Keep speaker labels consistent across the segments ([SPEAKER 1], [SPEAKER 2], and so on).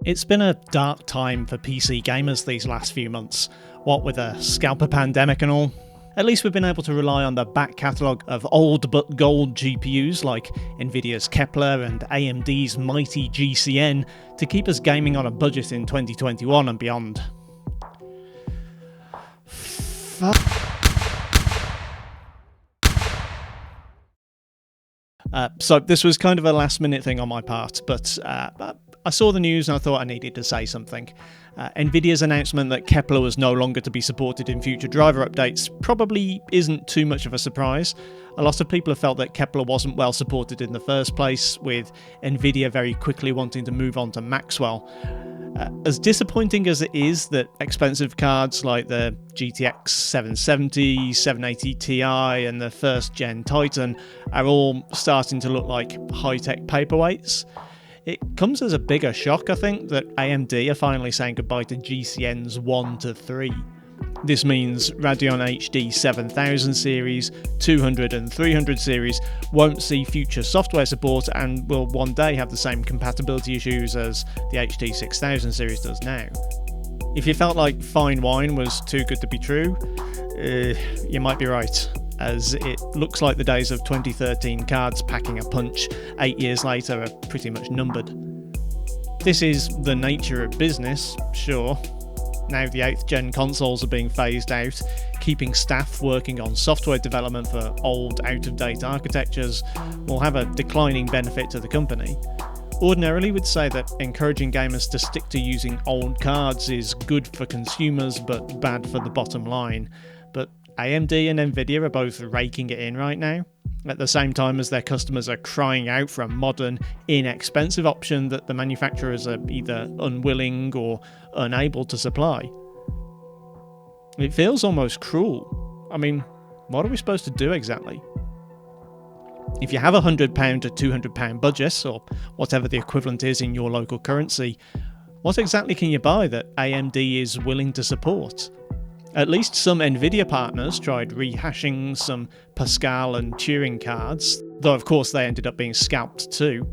[SPEAKER 1] It's been a dark time for PC gamers these last few months, what with a scalper pandemic and all. At least we've been able to rely on the back catalogue of old but gold GPUs like Nvidia's Kepler and AMD's mighty GCN to keep us gaming on a budget in 2021 and beyond. So this was kind of a last minute thing on my part, but I saw the news and I thought I needed to say something. Nvidia's announcement that Kepler was no longer to be supported in future driver updates probably isn't too much of a surprise. A lot of people have felt that Kepler wasn't well supported in the first place, with Nvidia very quickly wanting to move on to Maxwell. As disappointing as it is that expensive cards like the GTX 770, 780 Ti and the first gen Titan are all starting to look like high-tech paperweights, it comes as a bigger shock, I think, that AMD are finally saying goodbye to GCN's 1 to 3. This means Radeon HD 7000 series, 200 and 300 series won't see future software support and will one day have the same compatibility issues as the HD 6000 series does now. If you felt like fine wine was too good to be true, you might be right, as it looks like the days of 2013 cards packing a punch 8 years later are pretty much numbered. This is the nature of business, sure. Now the 8th gen consoles are being phased out, keeping staff working on software development for old, out-of-date architectures will have a declining benefit to the company. Ordinarily we'd say that encouraging gamers to stick to using old cards is good for consumers but bad for the bottom line, but AMD and Nvidia are both raking it in right now, at the same time as their customers are crying out for a modern, inexpensive option that the manufacturers are either unwilling or unable to supply. It feels almost cruel. I mean, what are we supposed to do exactly? If you have a £100 to £200 budget, or whatever the equivalent is in your local currency, what exactly can you buy that AMD is willing to support? At least some Nvidia partners tried rehashing some Pascal and Turing cards, though of course they ended up being scalped too.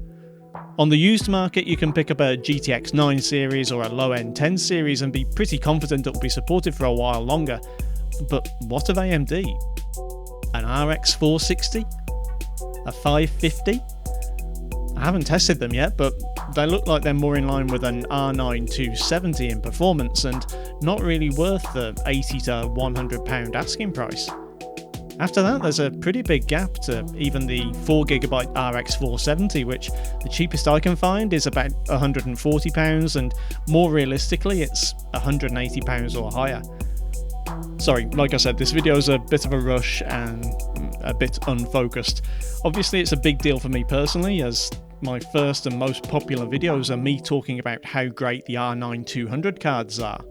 [SPEAKER 1] On the used market you can pick up a GTX 9 series or a low-end 10 series and be pretty confident it will be supported for a while longer. But what of AMD? An RX 460? A 550? I haven't tested them yet, but they look like they're more in line with an R9 270 in performance and not really worth the £80 to £100 asking price. After that, there's a pretty big gap to even the 4GB RX 470, which the cheapest I can find is about £140, and more realistically it's £180 or higher. Sorry, like I said, this video is a bit of a rush and a bit unfocused. Obviously it's a big deal for me personally, as my first and most popular videos are me talking about how great the R9 200 cards are.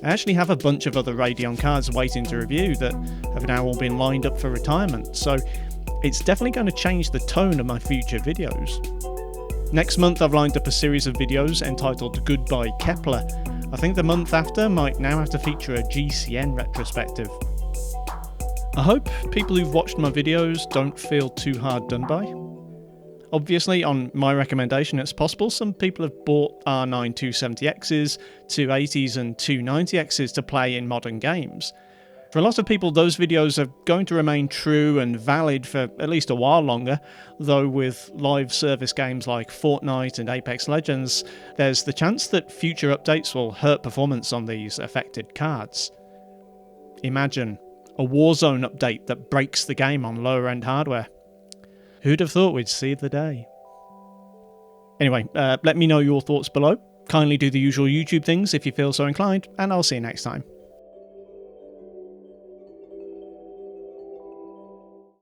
[SPEAKER 1] I actually have a bunch of other Radeon cards waiting to review that have now all been lined up for retirement, so it's definitely going to change the tone of my future videos. Next month I've lined up a series of videos entitled Goodbye Kepler. I think the month after might now have to feature a GCN retrospective. I hope people who've watched my videos don't feel too hard done by. Obviously, on my recommendation it's possible some people have bought R9 270Xs, 280s and 290Xs to play in modern games. For a lot of people those videos are going to remain true and valid for at least a while longer, though with live service games like Fortnite and Apex Legends, there's the chance that future updates will hurt performance on these affected cards. Imagine a Warzone update that breaks the game on lower end hardware. Who'd have thought we'd see the day? Anyway, let me know your thoughts below. Kindly do the usual YouTube things if you feel so inclined, and I'll see you next time.